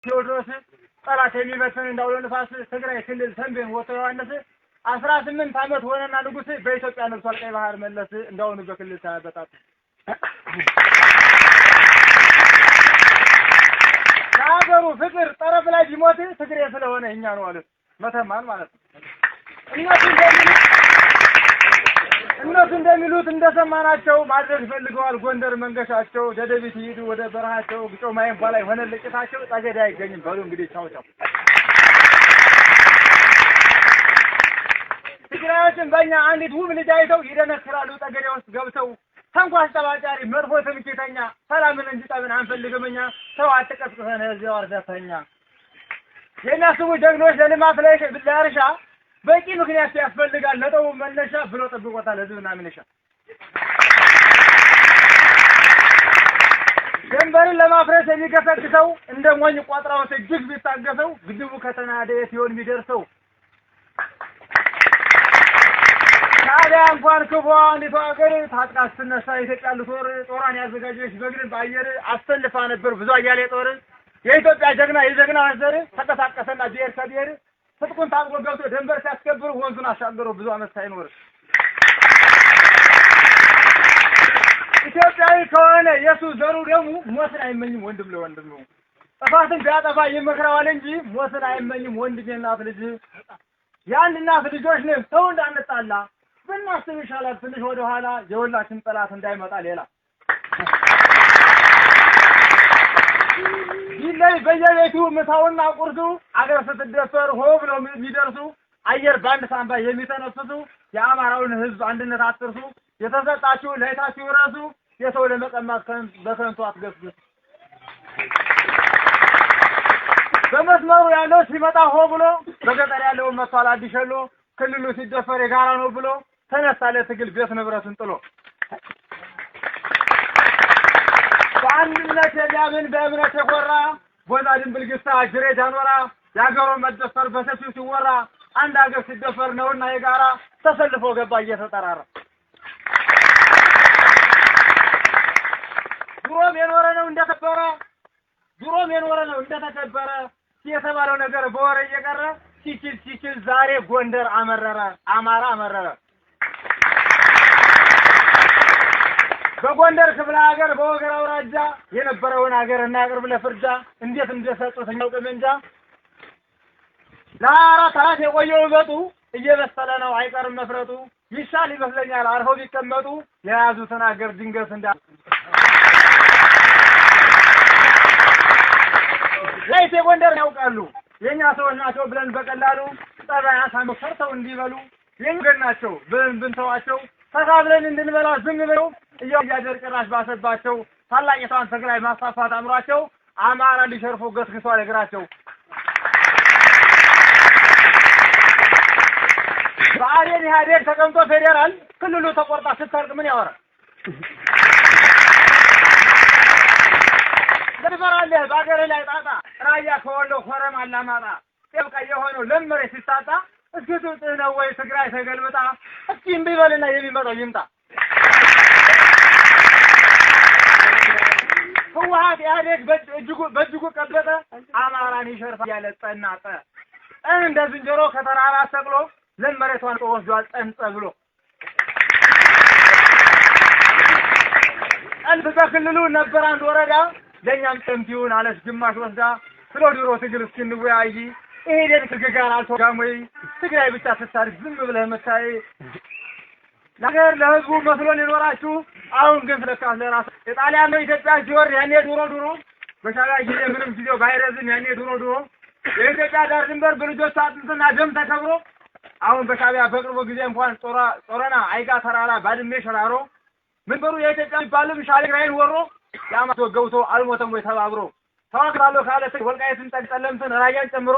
ቴዎድሮስ ጠላት የሚበትን እንዳውሎ ንፋስ ትግራይ ክልል ሰንቤን ወጥቶ ዮሐንስ 18 ዓመት ሆነና ንጉስ በኢትዮጵያ ነግሷል ቀይ ባህር መለስ እንዳውኑ በክልል ተበጣጥ ታገሩ ፍቅር ጠረፍ ላይ ቢሞት ትግሬ ስለሆነ እኛ ነው አለ መተማን ማለት ነው። እነሱ እንደሚሉት እንደሰማናቸው ማድረግ ፈልገዋል። ጎንደር መንገሻቸው ደደቢት ይሄዱ ወደ በረሃቸው ግጮ ማይን በላይ ሆነ ለቂታቸው ጠገዳ አይገኝም በሉ እንግዲህ ቻው ቻው። ትግራዮችን በእኛ አንዲት ውብ ልጅ አይተው ይደነክራሉ። ጠገዳ ውስጥ ገብተው ተንኳስ ጠባጫሪ መርፎ ትምክህተኛ ሰላምን እንጂ ጠብን አንፈልግም እኛ ሰው አትቀስቅሰን እዚያው አርደተኛ የናስቡ ጀግኖች ለልማት ላይ ለእርሻ በቂ ምክንያት ያስፈልጋል ለጠው መነሻ ብሎ ጠብቆታል ህዝብና ምንሻ። ድንበርን ለማፍረስ የሚገሰግሰው እንደ ሞኝ ቋጥራው እጅግ ቢታገሰው ግድቡ ከተናደ ሲሆን የሚደርሰው ታዲያ እንኳን ክፉ አንዲቱ ሀገር ታጥቃ ስትነሳ ኢትዮጵያ ጦሯን ያዘጋጀች በግን በአየር አሰልፋ ነበር ብዙ አያሌ ጦር። የኢትዮጵያ ጀግና የጀግና ዘር ተቀሳቀሰና ብሔር ከብሔር ፍጥቁን ታጥቆ ገብቶ ድንበር ሲያስከብር ወንዙን አሻገሮ ብዙ አመት ሳይኖር ኢትዮጵያዊ ከሆነ ኢየሱስ ዘሩ ደግሞ ሞትን አይመኝም ወንድም ለወንድም ነው። ጥፋትን ቢያጠፋ ይመክረዋል እንጂ ሞትን አይመኝም ወንድም የእናት ልጅ ያን እናት ልጆች ነን ሰው እንዳንጣላ ብናስብ ይሻላል ትንሽ ወደ ኋላ የሁላችን ጠላት እንዳይመጣ ሌላ ይለይ በየቤቱ ምሳውና ቁርሱ አገር ስትደፈር ሆ ብለው የሚደርሱ አየር ባንድ ሳንባ የሚተነፍሱ የአማራውን ህዝብ አንድነት አትርሱ። የተሰጣችሁ ለይታችሁ ረሱ የሰው ለመቀማት በከንቱ አትገስግሱ። በመስመሩ ያለው ሲመጣ ሆ ብሎ በገጠር ያለው መጥቷል አዲሸሎ ክልሉ ሲደፈር የጋራ ነው ብሎ ተነሳለ ትግል ቤት ንብረቱን ጥሎ በአንድነት የሚያምን በእምነት የኮራ ቦዛ ድንብልግስታ ጅሬ ጃኖራ ያገሮ መደፈር በሰፊው ሲወራ አንድ ሀገር ሲደፈር ነውና የጋራ ተሰልፎ ገባ እየተጠራራ ድሮም የኖረ ነው እንደተከበረ የተባለው ነገር በወሬ እየቀረ ሲችል ዛሬ ጎንደር አመረረ አማራ አመረረ። በጎንደር ክፍለ ሀገር በወገራ አውራጃ የነበረውን ሀገር እናቅርብ ለፍርጃ እንዴት እንደሰጡት ነው ጠመንጃ ለአራት አራት የቆየው ውበቱ እየበሰለ ነው አይቀርም መፍረጡ ይሻል ይመስለኛል አርፈው ቢቀመጡ የያዙትን ሀገር ድንገት እንዳ ለይቴ ጎንደር ያውቃሉ የኛ ሰዎች ናቸው ብለን በቀላሉ ጠባያ ሳንፈርተው እንዲበሉ የኛገር ናቸው ብንተዋቸው ተሳብለን እንድንበላ ዝም ብለው እያደር ጭራሽ ባሰባቸው ታላቂቷን ትግራይ ማስፋፋት አምሯቸው አማራ ሊሸርፉ ገስግሷል እግራቸው። በአዴን ኢህአዴግ ተቀምጦ ፌዴራል ክልሉ ተቆርጣ ስትርቅ ምን ያወራል? ለፈራለህ ባገሬ ላይ ጣጣ ራያ ከወሎ ኮረም አላማጣ ጥብቃ የሆነው ለምሬ ሲታጣ እስኪቱ ነው ወይ ትግራይ ተገልብጣ እስኪ እምቢበልና የሚመጣው ይምጣ። ህወሓት ኢህአዴግ በእጅጉ ቀበጠ አማራን ይሸርፋል ያለ ጸናጠ እንደ ዝንጀሮ ከተራራ ሰቅሎ ለመሬቷን ወስዷል ጠንጸብሎ ቀልብ በክልሉ ነበር አንድ ወረዳ ለኛም ጠምቲውን አለች ግማሽ ወስዳ ስለ ድሮ ትግል እስኪንወያይ ይሄ ደግ ጋር አልተጋም ወይ ትግራይ ብቻ ተሳርክ ዝም ብለህ መታይ ነገር ለህዝቡ መስሎ ሊኖራችሁ አሁን ግን ስለካስ ለራስ የጣሊያን ነው ኢትዮጵያ ሲወር ያኔ ድሮ በሻዕቢያ ጊዜ ምንም ጊዜው ባይረዝም ያኔ ድሮ የኢትዮጵያ ዳር ድንበር በልጆች አጥንትና ደም ተከብሮ አሁን በሻዕቢያ በቅርቡ ጊዜ እንኳን ጦረና አይጋ ተራራ ባድሜ ሸራሮ ምንበሩ የኢትዮጵያ ባለም ሻዕቢያን ወሮ ያማቶ ገብቶ አልሞተም ወይ ተባብሮ ተዋክራሎ ካለ ወልቃይትን ጠለምትን ራያን ጨምሮ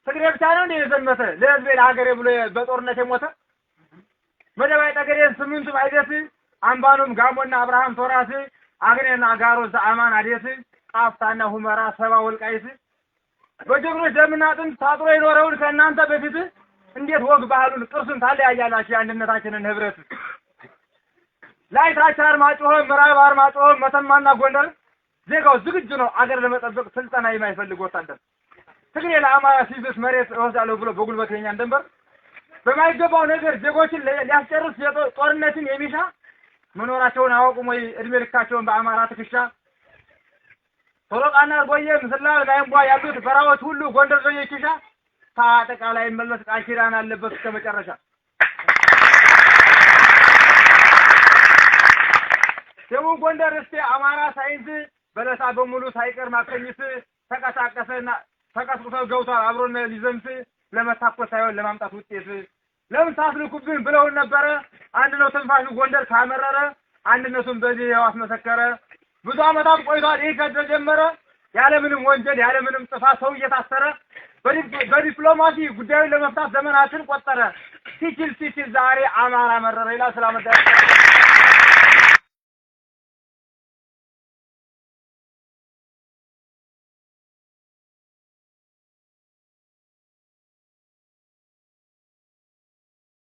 ትግሬ ብቻ ነው እንደ የዘመተ ለህዝብ ለሀገሬ ብሎ በጦርነት የሞተ መደባይ ጠገዴን ስምንቱ አይደት አምባኑም ጋሞና አብርሃም ቶራስ አግኔና ጋሮዝ አማን አዴት ቃፍታና ሁመራ ሰባ ወልቃይት በጀግኖች ደምና አጥንት ታጥሮ የኖረውን ከእናንተ በፊት እንዴት ወግ ባህሉን ቅርሱን ታለያያላችሁ አንድነታችንን ህብረት ላይ ታች አርማጭሆ ምዕራብ አርማጭሆ መተማና ጎንደር ዜጋው ዝግጁ ነው አገር ለመጠበቅ ስልጠና የማይፈልግ ወታደር ትግሬ ለአማራ ሲዝስ መሬት እወስዳለሁ ብሎ በጉልበት የኛን ድንበር በማይገባው ነገር ዜጎችን ሊያስጨርስ ጦርነትን የሚሻ መኖራቸውን አያውቁም ወይ እድሜ ልካቸውን በአማራ ትከሻ ቶሎቃና ጎየ ምስላል ጋይምቧ ያሉት በራዎች ሁሉ ጎንደር ዘየ ኪሻ ታጠቃላይ መለስ ቃል ኪዳን አለበት እስከ መጨረሻ ደቡብ ጎንደር እስቲ አማራ ሳይንስ በለሳ በሙሉ ሳይቀር ማከኝስ ተቀሳቀሰና ተቀስቅሰው ገብቷል አብሮነ ሊዘምት ለመታኮስ ሳይሆን ለማምጣት ውጤት ለምን ታስልኩብን ብለው ነበር አንድ ነው ተንፋሹ ጎንደር ካመረረ አንድነቱን በዚህ ያዋስ መሰከረ ብዙ አመታት ቆይቷል ይሄ ከተጀመረ ያለ ምንም ወንጀል ያለ ምንም ጥፋት ሰው እየታሰረ በዲፕሎማሲ ጉዳዩን ለመፍታት ዘመናትን ቆጠረ ሲችል ዛሬ አማራ መረረ ይላል ሰላም